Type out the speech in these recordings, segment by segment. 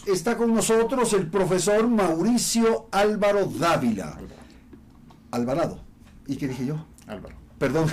Está con nosotros el profesor Mauricio Álvaro Dávila. Alvarado. ¿Y qué dije yo? Álvaro. Perdón.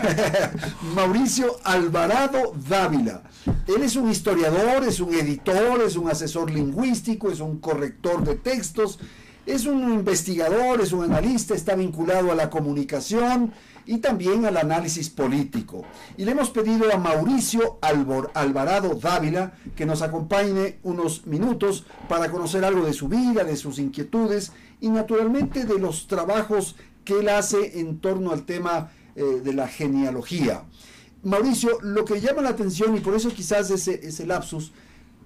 Mauricio Alvarado Dávila. Él es un historiador, es un editor, es un asesor lingüístico, es un corrector de textos, es un investigador, es un analista, está vinculado a la comunicación y también al análisis político. Y le hemos pedido a Mauricio Alvarado Dávila que nos acompañe unos minutos para conocer algo de su vida, de sus inquietudes y naturalmente de los trabajos que él hace en torno al tema de la genealogía. Mauricio, lo que llama la atención, y por eso quizás ese lapsus,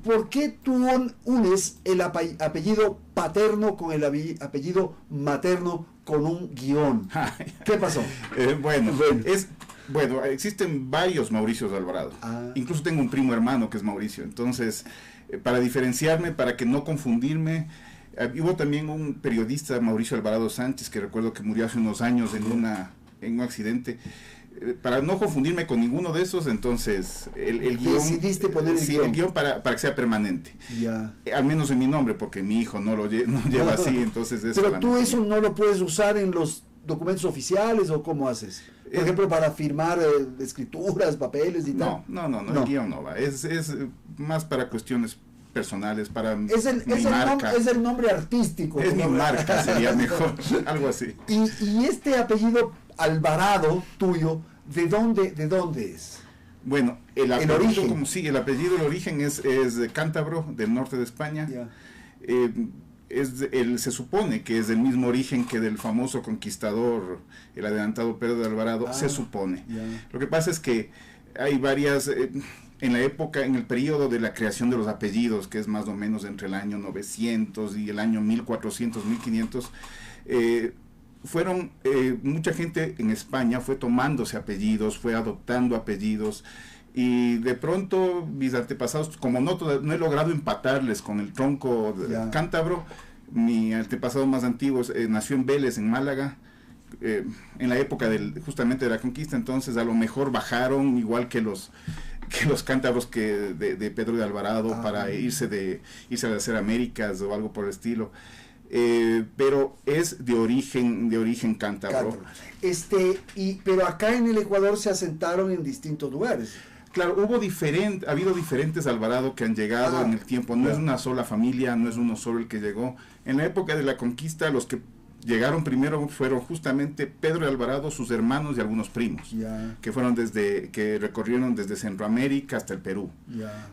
¿por qué tú unes el apellido paterno con el apellido materno con un guión? ¿Qué pasó? Bueno, existen varios Mauricios Alvarado. Incluso tengo un primo hermano que es Mauricio. Entonces, para diferenciarme, para que no confundirme, hubo también un periodista, Mauricio Alvarado Sánchez, que recuerdo que murió hace unos años en un accidente. Para no confundirme con ninguno de esos, entonces el guión, decidiste poner el guión para que sea permanente. Ya. Al menos en mi nombre, porque mi hijo no lleva así, entonces eso. Pero tú eso no lo puedes usar en los documentos oficiales, ¿o cómo haces? Por ejemplo, para firmar escrituras, papeles y tal. No, el guión no va. Es más para cuestiones personales, para mi marca. Es el nombre artístico. Es mi marca, sería mejor, algo así. Y este apellido Alvarado tuyo, ¿de dónde es? Bueno, el origen. El apellido, el origen es de cántabro, del norte de España. Yeah. Se supone que es del mismo origen que del famoso conquistador, el adelantado Pedro de Alvarado, se supone. Yeah. Lo que pasa es que hay varias... en el periodo de la creación de los apellidos, que es más o menos entre el año 900 y el año 1400, 1500, mucha gente en España fue tomándose apellidos, fue adoptando apellidos, y de pronto mis antepasados, como no he logrado empatarles con el tronco cántabro, mi antepasado más antiguo nació en Vélez, en Málaga, en la época justamente de la conquista. Entonces a lo mejor bajaron igual que los cántabros de Pedro de Alvarado para irse a hacer Américas o algo por el estilo. Pero es de origen cántabro. Pero acá en el Ecuador se asentaron en distintos lugares. Claro, ha habido diferentes Alvarado que han llegado en el tiempo. No es una sola familia, no es uno solo el que llegó. En la época de la conquista, los que llegaron primero fueron justamente Pedro de Alvarado, sus hermanos y algunos primos, que recorrieron desde Centroamérica hasta el Perú.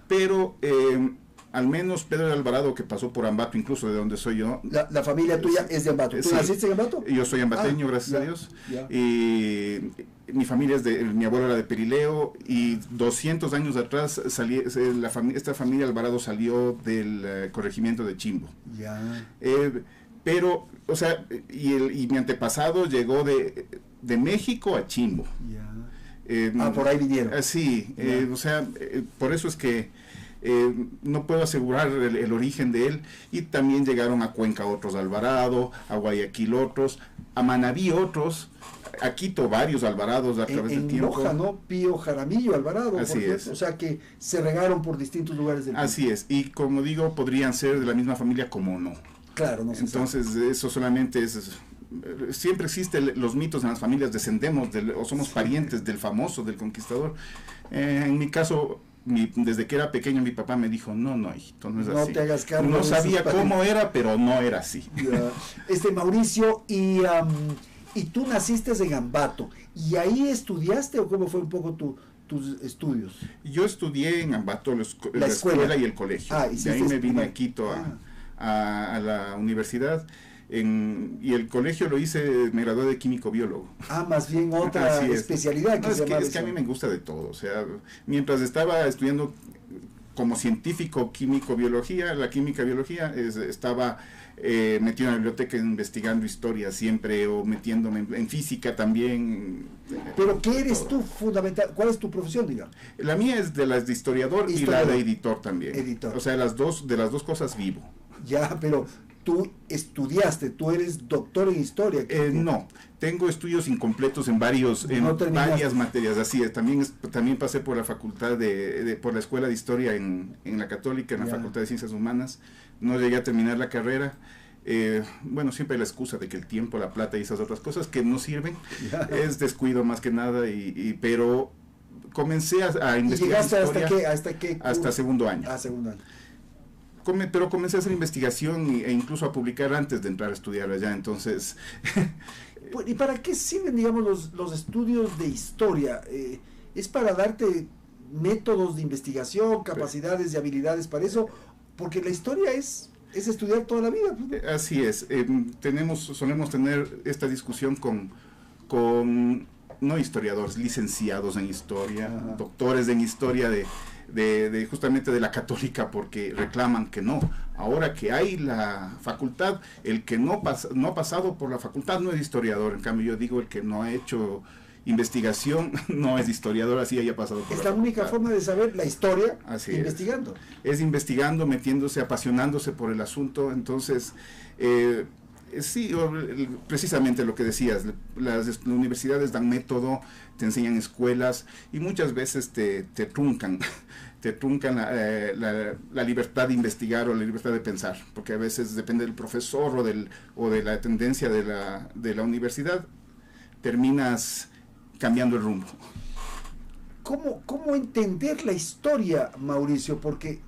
Pero al menos Pedro de Alvarado, que pasó por Ambato, incluso de donde soy yo. La familia tuya es de Ambato. ¿Tú naciste en Ambato? Yo soy ambateño, gracias a Dios. Y mi familia mi abuelo era de Perileo, y 200 años atrás esta familia Alvarado salió del corregimiento de Chimbo. Pero, o sea, y mi antepasado llegó de México a Chimbo. Por ahí vinieron. Sí, o sea, por eso es que no puedo asegurar el origen de él. Y también llegaron a Cuenca otros Alvarado, a Guayaquil otros, a Manabí otros, a Quito varios Alvarados a través del tiempo. Loja, ¿no? Pío Jaramillo Alvarado. Así es. O sea que se regaron por distintos lugares del país. Así es, y como digo, podrían ser de la misma familia como no. Claro, no se Entonces sabe. Eso solamente siempre existen los mitos en las familias, descendemos o somos parientes del famoso, del conquistador. En mi caso, desde que era pequeño, mi papá me dijo, no, hijito, no es así. No te hagas cargo. No sabía cómo era, pero no era así. Mauricio, y tú naciste en Ambato, ¿y ahí estudiaste o cómo fue un poco tus estudios? Yo estudié en Ambato la escuela y el colegio. De ahí me vine a Quito a la universidad. Y el colegio lo hice, me gradué de químico biólogo. Más bien otra especialidad. Es que a mí me gusta de todo. O sea, mientras estaba estudiando como científico químico biología, la química biología, estaba metido en la biblioteca investigando historia siempre, o metiéndome en física también. Pero ¿qué eres tú fundamental? ¿Cuál es tu profesión, digamos? La mía es de historiador y la de editor también. Editor. O sea, de las dos cosas vivo. Pero tú estudiaste, tú eres doctor en historia. No, tengo estudios incompletos en varias materias, así es. También pasé por la facultad por la Escuela de Historia en la Católica, en la Facultad de Ciencias Humanas. No llegué a terminar la carrera. Bueno, siempre hay la excusa de que el tiempo, la plata y esas otras cosas que no sirven, es descuido más que nada, pero comencé a investigar. ¿Y llegaste hasta qué? Hasta segundo año. Segundo año. Pero comencé a hacer investigación e incluso a publicar antes de entrar a estudiar allá, entonces... ¿Y para qué sirven, digamos, los estudios de historia? ¿Es para darte métodos de investigación, capacidades y habilidades para eso? Porque la historia es estudiar toda la vida. Así es. Solemos tener esta discusión con no historiadores, licenciados en historia, doctores en historia justamente de la Católica, porque reclaman que no. Ahora que hay la facultad, el que no ha pasado por la facultad no es historiador. En cambio, yo digo, el que no ha hecho investigación no es historiador, así haya pasado por la facultad. Es la única forma de saber la historia, así investigando. Es investigando, metiéndose, apasionándose por el asunto. Entonces, sí, precisamente lo que decías, las universidades dan método, te enseñan escuelas y muchas veces te truncan la libertad de investigar o la libertad de pensar, porque a veces depende del profesor o de la tendencia de la universidad, terminas cambiando el rumbo. ¿Cómo entender la historia, Mauricio? Porque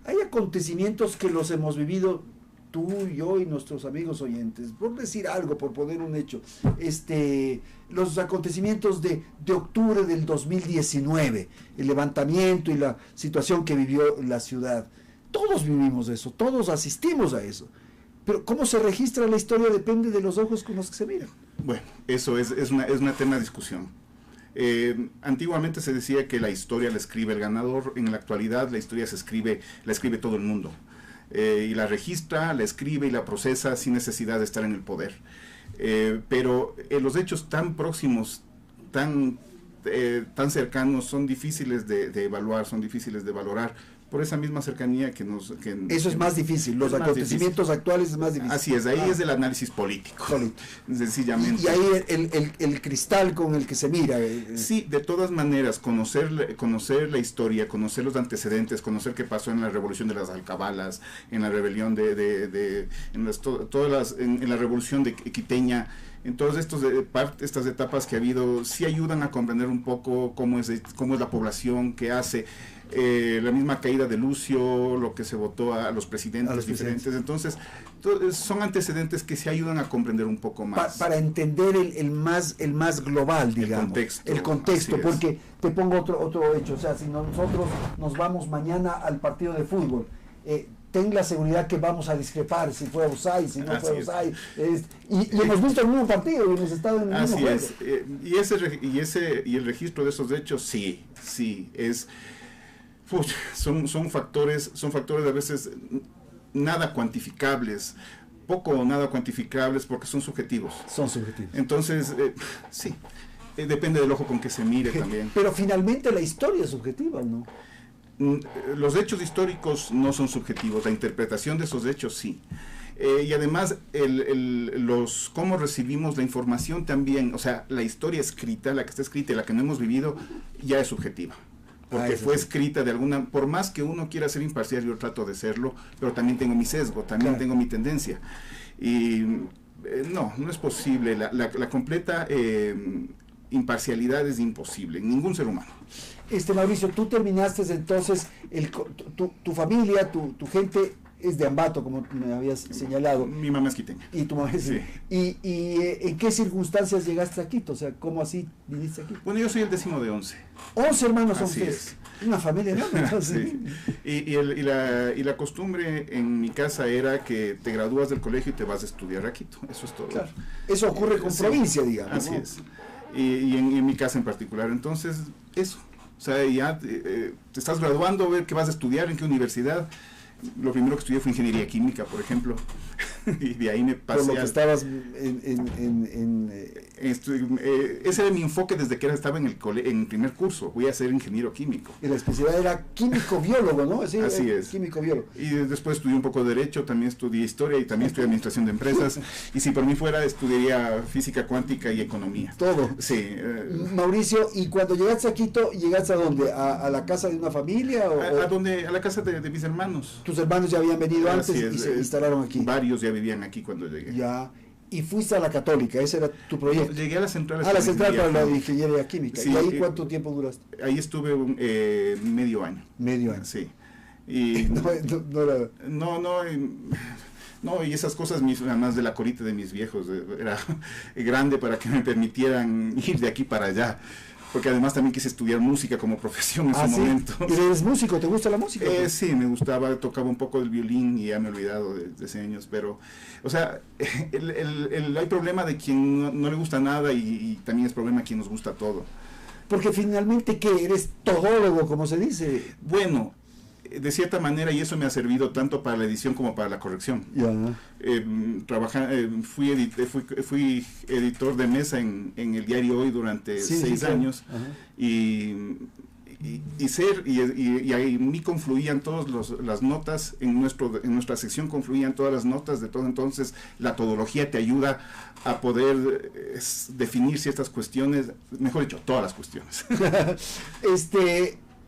hay acontecimientos que los hemos vivido tú, yo y nuestros amigos oyentes, por decir algo, por poner un hecho, los acontecimientos de octubre del 2019, el levantamiento y la situación que vivió la ciudad. Todos vivimos eso, todos asistimos a eso. Pero cómo se registra la historia depende de los ojos con los que se miran. Bueno, eso es una eterna discusión. Antiguamente se decía que la historia la escribe el ganador. En la actualidad la historia la escribe todo el mundo. Y la registra, la escribe y la procesa sin necesidad de estar en el poder. Pero los hechos tan próximos, tan cercanos, son difíciles de evaluar, son difíciles de valorar, por esa misma cercanía que eso es más difícil, los acontecimientos actuales es más difícil. Así es, ahí es el análisis político. Sencillamente. Y ahí el cristal con el que se mira. Sí, de todas maneras, conocer la historia, conocer los antecedentes, conocer qué pasó en la revolución de las alcabalas, en la rebelión en la revolución de Quiteña, en todas estas etapas que ha habido, sí ayudan a comprender un poco cómo es la población, qué hace. La misma caída de Lucio, lo que se votó a los presidentes diferentes. Entonces, son antecedentes que se ayudan a comprender un poco más. Para entender el más global, digamos. El contexto, porque te pongo otro hecho. O sea, si nosotros nos vamos mañana al partido de fútbol, ten la seguridad que vamos a discrepar si fue offside, si no fue offside. Y hemos visto el mismo partido y hemos estado en el mismo juego. Y el registro de esos hechos, sí, es... son factores a veces nada cuantificables, poco o nada cuantificables, porque son subjetivos. Entonces, sí, depende del ojo con que se mire también. Pero finalmente la historia es subjetiva, ¿no? Los hechos históricos no son subjetivos, la interpretación de esos hechos sí. Y además, cómo recibimos la información también, o sea, la historia escrita, la que está escrita y la que no hemos vivido, ya es subjetiva. Porque fue escrita por más que uno quiera ser imparcial, yo trato de serlo, pero también tengo mi sesgo, también tengo mi tendencia. Y no es posible, la completa imparcialidad es imposible en ningún ser humano. Mauricio, tú terminaste entonces, tu familia, tu gente es de Ambato, como me habías señalado. Mi mamá es quiteña. Y tu mamá es... Sí. ¿Y en qué circunstancias llegaste a Quito? O sea, ¿cómo así viniste aquí? Bueno, yo soy el 10º de 11. 11 hermanos son así ustedes. Una familia enorme. Sí. Y la costumbre en mi casa era que te gradúas del colegio y te vas a estudiar a Quito. Eso es todo. Claro. Eso ocurre con provincia, digamos. Así es. Y en mi casa en particular. Entonces, eso. O sea, ya te estás graduando, ver qué vas a estudiar, en qué universidad. Lo primero que estudié fue ingeniería química, por ejemplo. y de ahí me pasé. Por lo que estabas ese era mi enfoque desde que estaba en el primer curso. Voy a ser ingeniero químico. Y la especialidad era químico-biólogo, ¿no? Así es. Químico-biólogo. Y después estudié un poco de Derecho, también estudié Historia y también estudié Administración de Empresas. Y si por mí fuera, estudiaría Física Cuántica y Economía. Todo. Sí. Mauricio, ¿y cuando llegaste a Quito, llegaste a dónde? ¿A la casa de una familia? A la casa de mis hermanos. ¿Tus hermanos ya habían venido antes y se instalaron aquí? Varios ya vivían aquí cuando llegué. Ya. Y fuiste a la Católica, ese era tu proyecto. No, llegué a la central. A la central para la ingeniería química. Sí, ¿Y ahí cuánto tiempo duraste? Ahí estuve medio año. Medio año. Sí. Y no, y esas cosas, además de la colita de mis viejos, era grande para que me permitieran ir de aquí para allá. Porque además también quise estudiar música como profesión en su momento. ¿Y eres músico? ¿Te gusta la música? Sí, me gustaba, tocaba un poco el violín y ya me he olvidado de ese años, pero, o sea, hay problema de quien no le gusta nada y también es problema de quien nos gusta todo. Porque finalmente, ¿qué? ¿Eres todólogo, como se dice? Bueno, de cierta manera, y eso me ha servido tanto para la edición como para la corrección. Fui editor de mesa en el diario Hoy durante 6 años. Y en mí confluían todas las notas, en nuestra sección confluían todas las notas de todo. Entonces la todología te ayuda a poder definir ciertas cuestiones, mejor dicho, todas las cuestiones.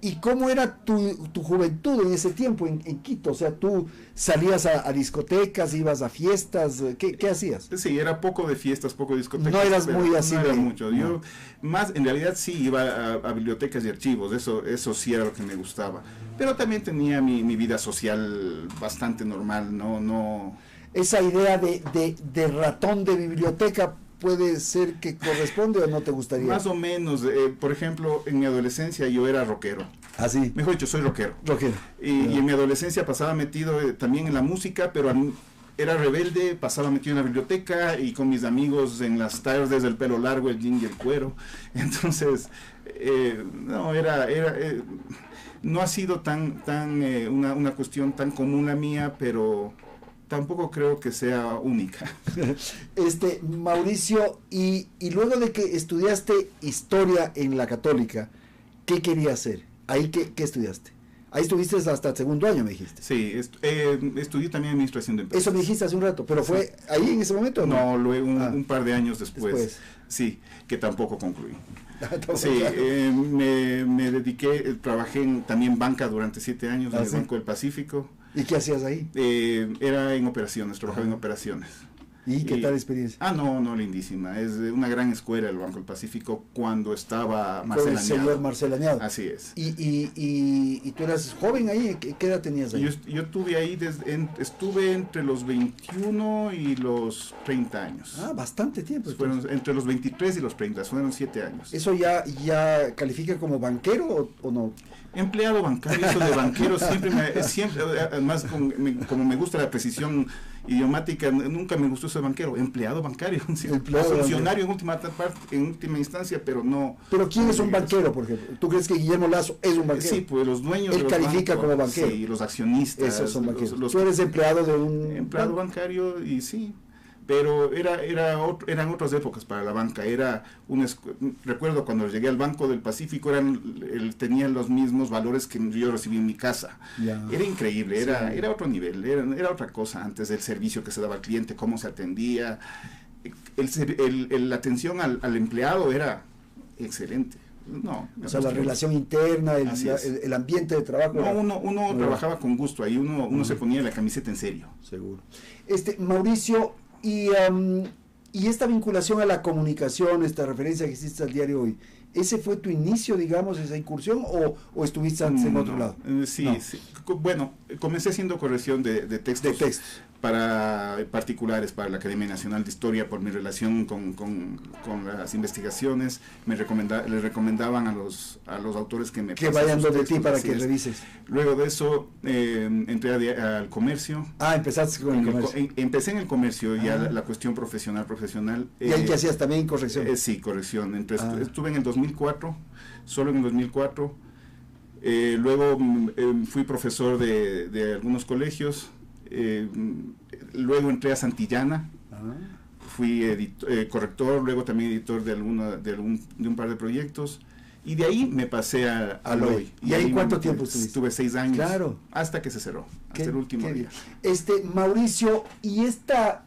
¿Y cómo era tu juventud en ese tiempo en Quito? O sea, ¿tú salías a discotecas, ibas a fiestas? ¿Qué hacías? Sí, era poco de fiestas, poco de discotecas. No eras muy así. No era mucho. No. Yo más, en realidad sí iba a bibliotecas y archivos, eso sí era lo que me gustaba. Pero también tenía mi vida social bastante normal, no. Esa idea de ratón de biblioteca, ¿puede ser que corresponde o no te gustaría? Más o menos. Por ejemplo, en mi adolescencia yo era rockero. ¿Ah, sí? Mejor dicho, soy rockero. Y en mi adolescencia pasaba metido también en la música, pero era rebelde, pasaba metido en la biblioteca y con mis amigos en las tardes del pelo largo, el jean y el cuero. Entonces, no ha sido una cuestión tan común la mía, pero tampoco creo que sea única. Mauricio, y luego de que estudiaste historia en la Católica, ¿qué querías hacer? ¿Ahí qué estudiaste? Ahí estuviste hasta el segundo año, me dijiste. Sí, estudié también administración de empresas. Eso me dijiste hace un rato, pero ¿fue ahí en ese momento o no? No, luego un par de años después. Sí, que tampoco concluí. Sí, me dediqué, trabajé también banca durante 7 años en el Banco del Pacífico. ¿Y qué hacías ahí? Era en operaciones, trabajaba en operaciones. ¿Y qué tal la experiencia? No, lindísima. Es una gran escuela el Banco del Pacífico cuando estaba Marcel Añado. El señor Marcel Añado. Así es. ¿Y tú eras joven ahí? ¿Qué edad tenías ahí? Yo estuve ahí, estuve entre los 21 y los 30 años. Bastante tiempo. Fueron entre los 23 y los 30, fueron 7 años. ¿Eso ya califica como banquero o no? Empleado bancario, eso de banquero siempre, además como me gusta la precisión idiomática, nunca me gustó ser banquero, empleado bancario, funcionario en última instancia, pero no. ¿Pero quién es un banquero, por ejemplo? ¿Tú crees que Guillermo Lazo es un banquero? Sí, pues los dueños él califica bancos, como banquero. Sí, los accionistas. Esos son banqueros. Tú eres empleado de un empleado bancario y sí. Pero eran otras épocas para la banca. Recuerdo cuando llegué al Banco del Pacífico, tenían los mismos valores que yo recibí en mi casa. Era increíble, era otro nivel, era otra cosa antes del servicio que se daba al cliente, cómo se atendía. La atención al empleado era excelente. La relación interna, el ambiente de trabajo. Uno trabajaba con gusto, ahí uno se ponía la camiseta en serio. Seguro. Mauricio, y esta vinculación a la comunicación, esta referencia que hiciste al diario Hoy, ¿ese fue tu inicio, digamos, esa incursión o estuviste antes en otro lado? Sí. Bueno, comencé haciendo corrección de textos. Para particulares, para la Academia Nacional de Historia, por mi relación con las investigaciones. Les recomendaban a los autores que vayan donde ti para que revises. Luego de eso entré al comercio. Empezaste con el comercio. Empecé en el comercio, ya la cuestión profesional. ¿Y ahí qué hacías también corrección? Sí, corrección. Estuve en el 2004, solo en el 2004. Luego fui profesor de algunos colegios. Luego entré a Santillana, fui corrector, luego también editor de un par de proyectos, y de ahí me pasé a Aloy. ¿Y ahí cuánto tiempo estuviste? Estuve 6 años, claro, hasta que se cerró, hasta el último día. Mauricio, ¿y esta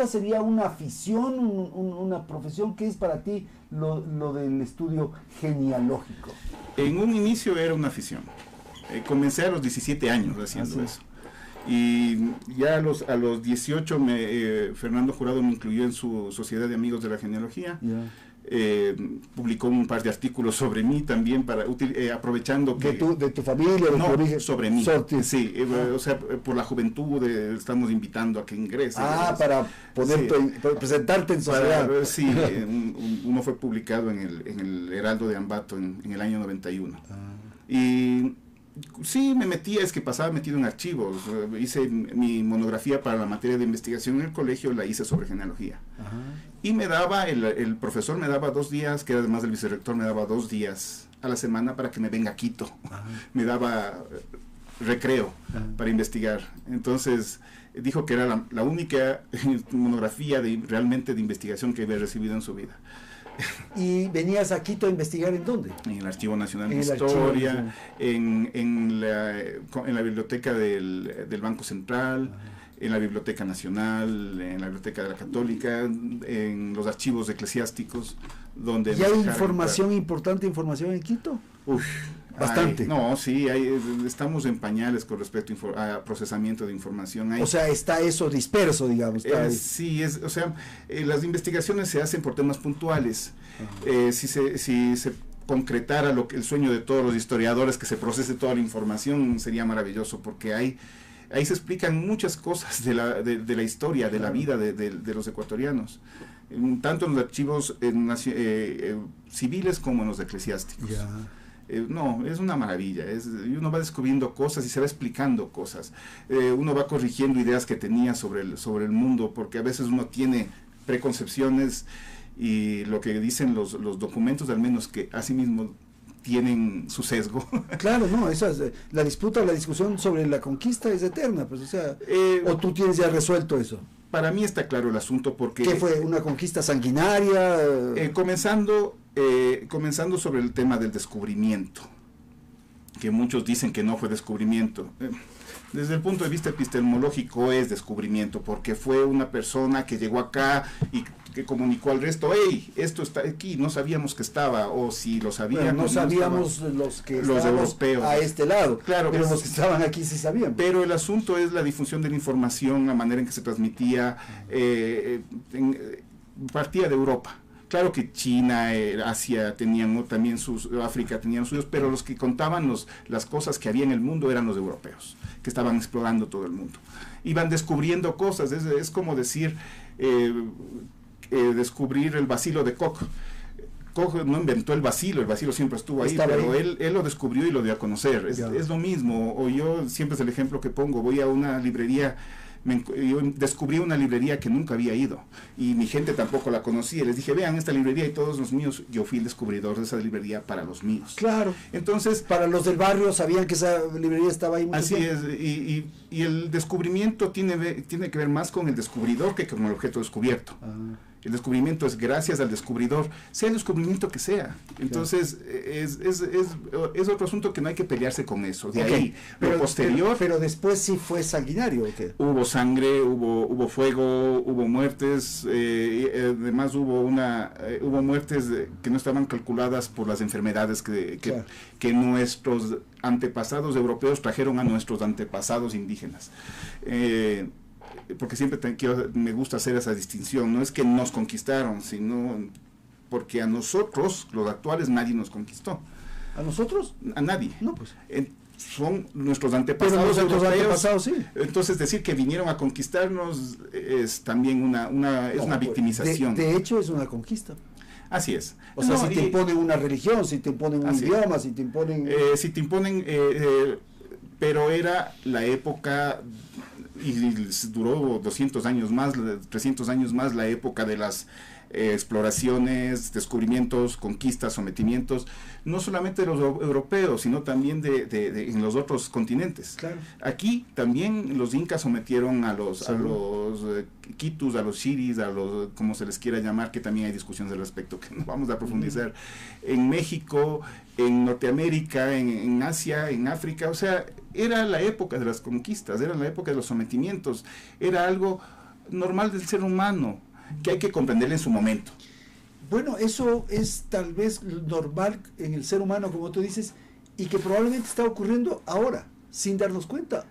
sería una afición, una profesión? ¿Qué es para ti lo del estudio genealógico? En un inicio era una afición. Comencé a los 17 años haciendo eso. Y ya a los 18 Fernando Jurado me incluyó en su Sociedad de Amigos de la Genealogía. Publicó un par de artículos sobre mí también, aprovechando que... ¿De tu familia? No, origen? sobre mí. Sí, o sea, por la juventud estamos invitando a que ingreses. Para presentarte en sociedad. Sí, uno fue publicado en el Heraldo de Ambato en el año 91. Y sí, me metía, es que pasaba metido en archivos. Hice mi monografía para la materia de investigación en el colegio, la hice sobre genealogía. Y me daba, el profesor me daba 2 días, que era además del vicerrector, me daba 2 días a la semana para que me venga a Quito. Me daba recreo para investigar. Entonces dijo que era la única monografía realmente de investigación que había recibido en su vida. ¿Y venías a Quito a investigar en dónde? En el Archivo Nacional de Historia, en la biblioteca del Banco Central, en la Biblioteca Nacional, en la Biblioteca de la Católica, en los archivos eclesiásticos, donde... ¿Y hay importante información en Quito? Bastante. Estamos en pañales con respecto a procesamiento de información. O sea, está eso disperso, digamos. Las investigaciones se hacen por temas puntuales. Si se concretara el sueño de todos los historiadores, que se procese toda la información, sería maravilloso, porque ahí se explican muchas cosas de la historia, de la vida de los ecuatorianos, tanto en los archivos civiles como en los eclesiásticos. Es una maravilla, uno va descubriendo cosas y se va explicando cosas, uno va corrigiendo ideas que tenía sobre el mundo, porque a veces uno tiene preconcepciones y lo que dicen los documentos, al menos, que asimismo tienen su sesgo. Claro, la discusión sobre la conquista es eterna, pues, o tú tienes ya resuelto eso. Para mí está claro el asunto, porque... ¿Qué fue? ¿Una conquista sanguinaria? Comenzando sobre el tema del descubrimiento, que muchos dicen que no fue descubrimiento. Desde el punto de vista epistemológico es descubrimiento, porque fue una persona que llegó acá y que comunicó al resto: hey, esto está aquí, no sabíamos que estaba, o si lo sabíamos. No sabíamos los europeos a este lado, claro, pero los que estaban aquí sí sabían. Pero el asunto es la difusión de la información, la manera en que se transmitía, partía de Europa. Claro que China, Asia tenían también África tenían suyos, pero los que contaban las cosas que había en el mundo eran los europeos, que estaban explorando todo el mundo. Iban descubriendo cosas, es como decir, descubrir el bacilo de Koch. Koch no inventó el bacilo siempre estuvo ahí, pero él lo descubrió y lo dio a conocer. Es lo mismo, o yo siempre es el ejemplo que pongo, voy a una librería. Yo descubrí una librería que nunca había ido y mi gente tampoco la conocía. Les dije: vean esta librería, y todos los míos, yo fui el descubridor de esa librería para los míos. Claro. Entonces, para los del barrio sabían que esa librería estaba ahí. Así es, y el descubrimiento tiene que ver más con el descubridor que con el objeto descubierto. El descubrimiento es gracias al descubridor, sea el descubrimiento que sea. Entonces, es otro asunto que no hay que pelearse con eso. De ahí, lo posterior... Pero después sí fue sanguinario, ¿o qué? Hubo sangre, hubo fuego, hubo muertes, además hubo muertes que no estaban calculadas por las enfermedades que nuestros antepasados europeos trajeron a nuestros antepasados indígenas. Porque siempre me gusta hacer esa distinción, no es que nos conquistaron, sino porque a nosotros, los actuales, nadie nos conquistó. ¿A nosotros? A nadie. No, pues. Son nuestros antepasados europeos. Sí. Entonces, decir que vinieron a conquistarnos es también una victimización. De hecho, es una conquista. Así es. O sea, si te imponen una religión, si te imponen un idioma, si te imponen... pero era la época... y duró 200 años más, 300 años más, la época de las exploraciones, descubrimientos, conquistas, sometimientos, no solamente de los europeos, sino también en los otros continentes. Claro. Aquí también los incas sometieron a los quitus, a los xiris, a los, como se les quiera llamar, que también hay discusiones al respecto, que no vamos a profundizar, en México, en Norteamérica, en Asia, en África. O sea, era la época de las conquistas, era la época de los sometimientos, era algo normal del ser humano, que hay que comprender en su momento. Bueno, eso es tal vez normal en el ser humano, como tú dices, y que probablemente está ocurriendo ahora, sin darnos cuenta.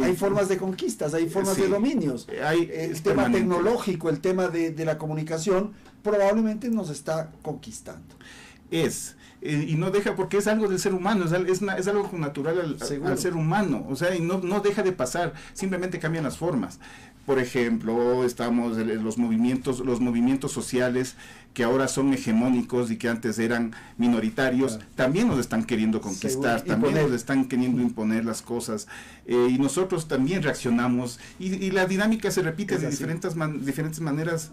Hay formas de conquistas, hay formas de dominios. El tema tecnológico, el tema de la comunicación, probablemente nos está conquistando. Y no deja, porque es algo del ser humano, es algo natural al ser humano, o sea, y no deja de pasar, simplemente cambian las formas. Por ejemplo, estamos en los movimientos sociales que ahora son hegemónicos y que antes eran minoritarios, también nos están queriendo conquistar, también nos están queriendo imponer las cosas, y nosotros también reaccionamos, y la dinámica se repite de diferentes maneras.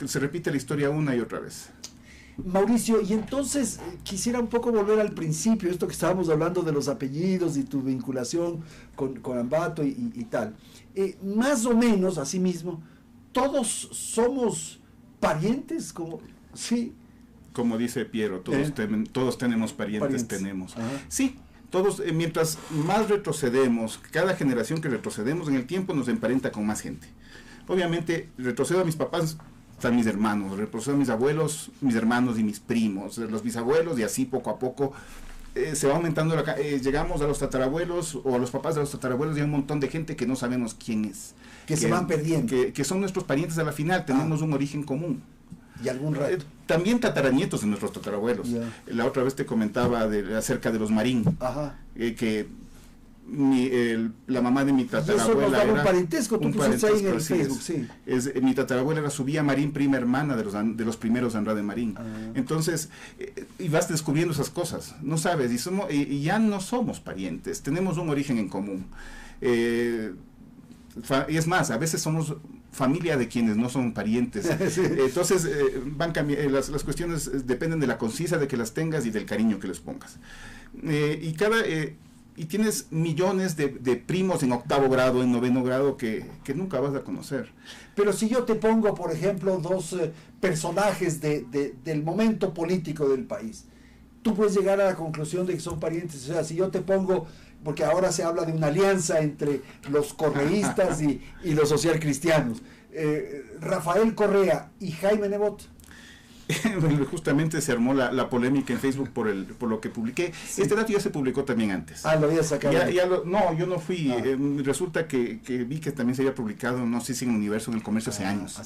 Se repite la historia una y otra vez. Mauricio, y entonces quisiera un poco volver al principio, esto que estábamos hablando de los apellidos y tu vinculación con Ambato y tal. Más o menos, así mismo, todos somos parientes, sí. Como dice Piero, todos tenemos parientes. Tenemos. Ajá. Sí, todos, mientras más retrocedemos, cada generación que retrocedemos en el tiempo nos emparenta con más gente. Obviamente, retrocedo a mis papás, están mis hermanos, retrocedo a mis abuelos, mis hermanos y mis primos, los bisabuelos, y así poco a poco se va aumentando, llegamos a los tatarabuelos o a los papás de los tatarabuelos, y hay un montón de gente que no sabemos quién es. Que se van perdiendo. Que son nuestros parientes a la final, tenemos un origen común. Y algún rato. También tataranietos de nuestros tatarabuelos. La otra vez te comentaba acerca de los Marín, que la mamá de mi tatarabuela era un parentesco, tú pusiste ahí en el Facebook, sí. Mi tatarabuela era Subía Marín, prima hermana de los primeros Andrade Marín. Entonces, y vas descubriendo esas cosas, no sabes, y ya no somos parientes, tenemos un origen en común. Y es más, a veces somos familia de quienes no son parientes. Sí. Entonces, van cambiando, las cuestiones dependen de la conciencia de que las tengas y del cariño que les pongas. Y tienes millones de primos en 8º grado, en 9º grado que nunca vas a conocer. Pero si yo te pongo, por ejemplo, dos personajes del momento político del país, tú puedes llegar a la conclusión de que son parientes. O sea, si yo te pongo, porque ahora se habla de una alianza entre los correístas y los socialcristianos, Rafael Correa y Jaime Nebot. Justamente se armó la polémica en Facebook por lo que publiqué. Sí. Este dato ya se publicó también antes. Lo había sacado. No, yo no fui. Resulta que vi que también se había publicado, no sé si en Universo, en El Comercio, hace años.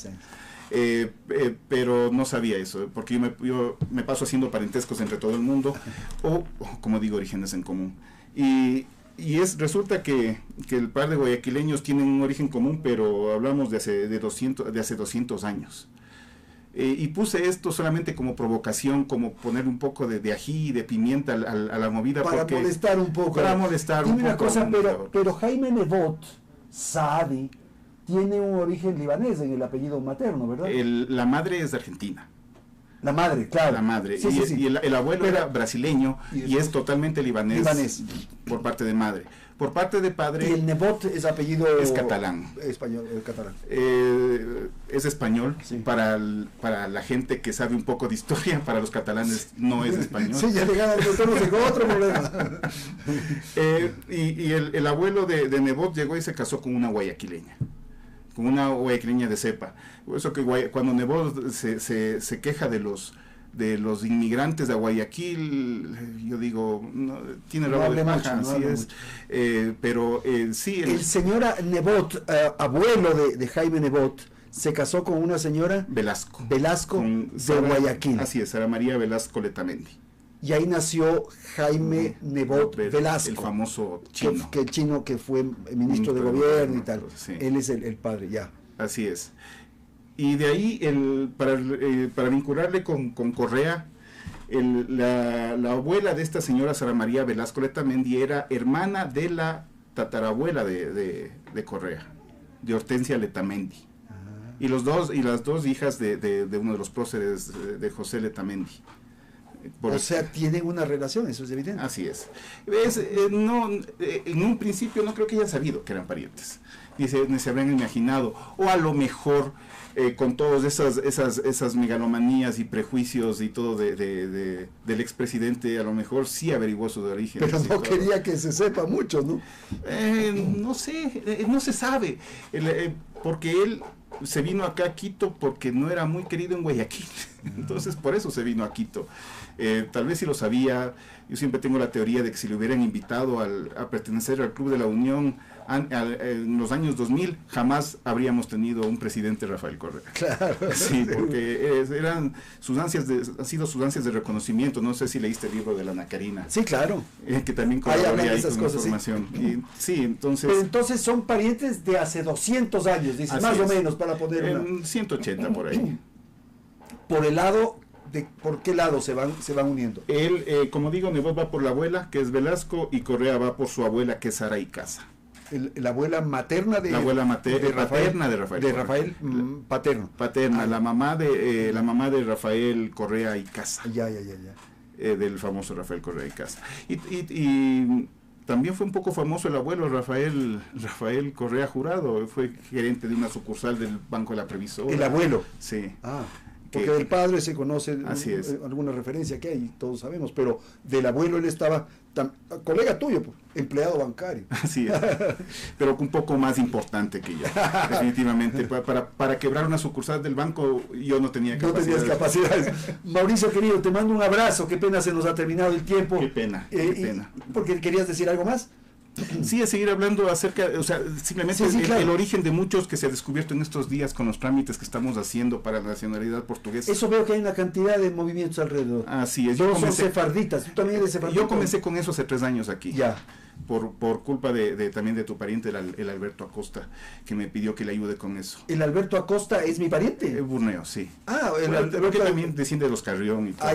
Pero no sabía eso, porque yo me paso haciendo parentescos entre todo el mundo, o como digo, orígenes en común. Y resulta que el par de guayaquileños tienen un origen común, pero hablamos de hace 200 años. Y puse esto solamente como provocación, como poner un poco de ají y de pimienta a la movida. Para molestar un poco. Para molestar un poco. Dime una cosa, pero Jaime Nebot Saadi tiene un origen libanés en el apellido materno, ¿verdad? La madre es de Argentina. La madre, claro. La madre. Sí, sí. Y el abuelo era brasileño y es totalmente libanés por parte de madre. Por parte de padre... Y el Nebot es apellido... Es catalán. Español, catalán. Es español. Sí. Para la gente que sabe un poco de historia, para los catalanes no es español. Sí, ya llegaron a otro problema. Y el abuelo de Nebot llegó y se casó con una guayaquileña. Con una guayaquileña de cepa. Por eso que cuando Nebot se queja de los inmigrantes de Guayaquil, yo digo, no, tiene rabo de paja, así es. Pero sí. El señor Nebot, abuelo de Jaime Nebot, se casó con una señora Velasco de Guayaquil. Así es, Sara María Velasco Letamendi. Y ahí nació Jaime Nebot Velasco, el famoso chino. Que chino que fue ministro de gobierno y tal. Sí. Él es el padre, ya. Así es. Y de ahí, para vincularle con Correa, la abuela de esta señora Sara María Velasco Letamendi era hermana de la tatarabuela de Correa. de Hortensia Letamendi. Y las dos hijas de uno de los próceres de José Letamendi. O sea, tienen una relación, eso es evidente. Así es. En un principio no creo que hayan sabido que eran parientes, ni se habrían imaginado, o a lo mejor con todas esas megalomanías y prejuicios y todo del expresidente, a lo mejor sí averiguó su origen. Pero no quería que se sepa mucho, ¿no? No sé, no se sabe, porque él se vino acá a Quito porque no era muy querido en Guayaquil, entonces por eso se vino a Quito. Tal vez si lo sabía. Yo siempre tengo la teoría de que si le hubieran invitado a pertenecer al Club de la Unión en los años 2000, jamás habríamos tenido un presidente Rafael Correa. Claro. Sí, porque han sido sus ansias de reconocimiento. No sé si leíste el libro de la Nacarina. Sí, claro. Que también colaboraría ahí con cosas, información. Sí. Sí, entonces... Pero entonces son parientes de hace 200 años, dice, más o menos, para poner 180 por ahí. Por el lado... ¿Por qué lado se van uniendo? Él, como digo, Nebot va por la abuela, que es Velasco, y Correa va por su abuela, que es Sara Icaza. La abuela materna de... La abuela paterna de Rafael. De Rafael paterno. Paterna, la mamá de Rafael Correa Icaza. Ya. Del famoso Rafael Correa Icaza. Y también fue un poco famoso el abuelo Rafael Correa Jurado, fue gerente de una sucursal del Banco de la Previsora. ¿El abuelo? Sí. Porque del padre se conoce alguna referencia que hay, todos sabemos, pero del abuelo él estaba, colega tuyo, empleado bancario. Así es, pero un poco más importante que yo, definitivamente. Para quebrar una sucursal del banco yo no tenía capacidades. No tenías capacidades. Mauricio, querido, te mando un abrazo, qué pena se nos ha terminado el tiempo. Qué pena, qué pena. ¿Porque querías decir algo más? Sí, es seguir hablando acerca, o sea, simplemente claro. El origen de muchos que se ha descubierto en estos días con los trámites que estamos haciendo para la nacionalidad portuguesa. Eso veo que hay una cantidad de movimientos alrededor. Así es. Todos son sefarditas. ¿Tú también eres sefardita? Yo comencé con eso hace 3 años aquí. Ya. Por culpa también de tu pariente, el Alberto Acosta, que me pidió que le ayude con eso. ¿El Alberto Acosta es mi pariente? Burneo, sí. Alberto también desciende de los Carrión y todo.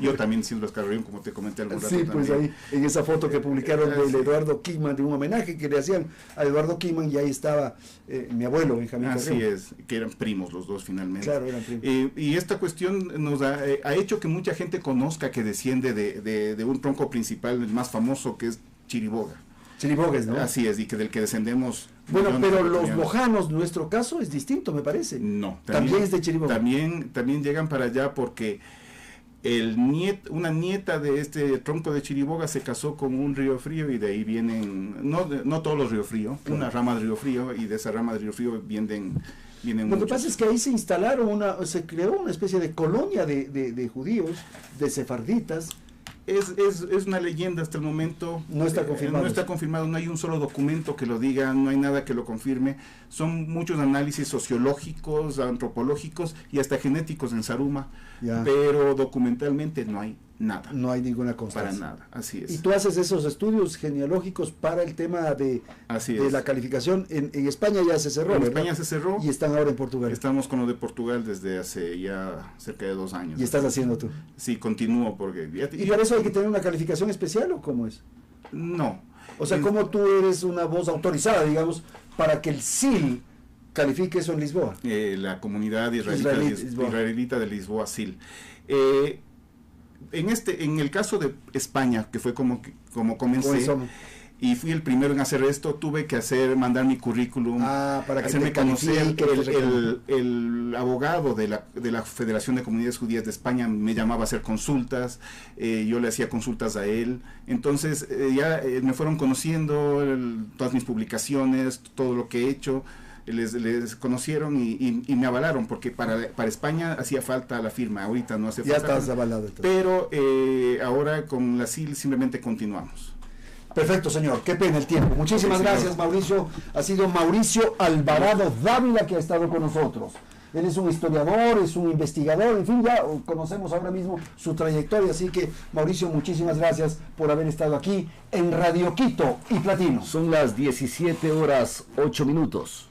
Yo también desciendo de los Carrión, como te comenté algún rato. Sí, pues también. Ahí, en esa foto que publicaron del Eduardo Kingman, de un homenaje que le hacían a Eduardo Kingman, y ahí estaba mi abuelo, Benjamín Carrión. Así es, que eran primos los dos finalmente. Claro, eran primos. Y esta cuestión nos ha hecho que mucha gente conozca que desciende de un tronco principal, el más famoso, que es Chiriboga. Chiribogues, ¿no? Así es, y que del que descendemos. Bueno, pero los bojanos, nuestro caso es distinto, me parece. No. También es de Chiriboga. También llegan para allá porque una nieta de este tronco de Chiriboga se casó con un Río Frío, y de ahí vienen, no todos los Río Frío, claro. Una rama de Río Frío, y de esa rama de Río Frío vienen Lo muchos. que pasa es que ahí se se creó una especie de colonia de judíos, de sefarditas. Es una leyenda hasta el momento. No está confirmado. No está confirmado, no hay un solo documento que lo diga, no hay nada que lo confirme. Son muchos análisis sociológicos, antropológicos y hasta genéticos en Zaruma, pero documentalmente no hay nada. No hay ninguna constancia. Para nada, así es. Y tú haces esos estudios genealógicos para el tema de la calificación. En España ya se cerró, En ¿verdad? España se cerró. Y están ahora en Portugal. Estamos con lo de Portugal desde hace ya cerca de 2 años. ¿Y estás haciendo tú? Sí, continúo porque... ¿Y para eso hay que tener una calificación especial o cómo es? No. O sea, ¿cómo tú eres una voz autorizada, digamos, para que el SIL califique eso en Lisboa? La comunidad israelita de Lisboa, SIL. En el caso de España, que fue como comencé, y fui el primero en hacer esto, tuve que mandar mi currículum, para que hacerme conocer. El abogado de la Federación de Comunidades Judías de España me llamaba a hacer consultas, yo le hacía consultas a él, entonces me fueron conociendo todas mis publicaciones, todo lo que he hecho. Les conocieron y me avalaron, porque para España hacía falta la firma, ahorita no hace falta. Ya estás avalado. Entonces. Pero ahora con la SIL simplemente continuamos. Perfecto, señor. Qué pena el tiempo. Muchísimas gracias, Mauricio. Ha sido Mauricio Alvarado Dávila que ha estado con nosotros. Él es un historiador, es un investigador, en fin, ya conocemos ahora mismo su trayectoria. Así que, Mauricio, muchísimas gracias por haber estado aquí en Radio Quito y Platino. Son las 17:08.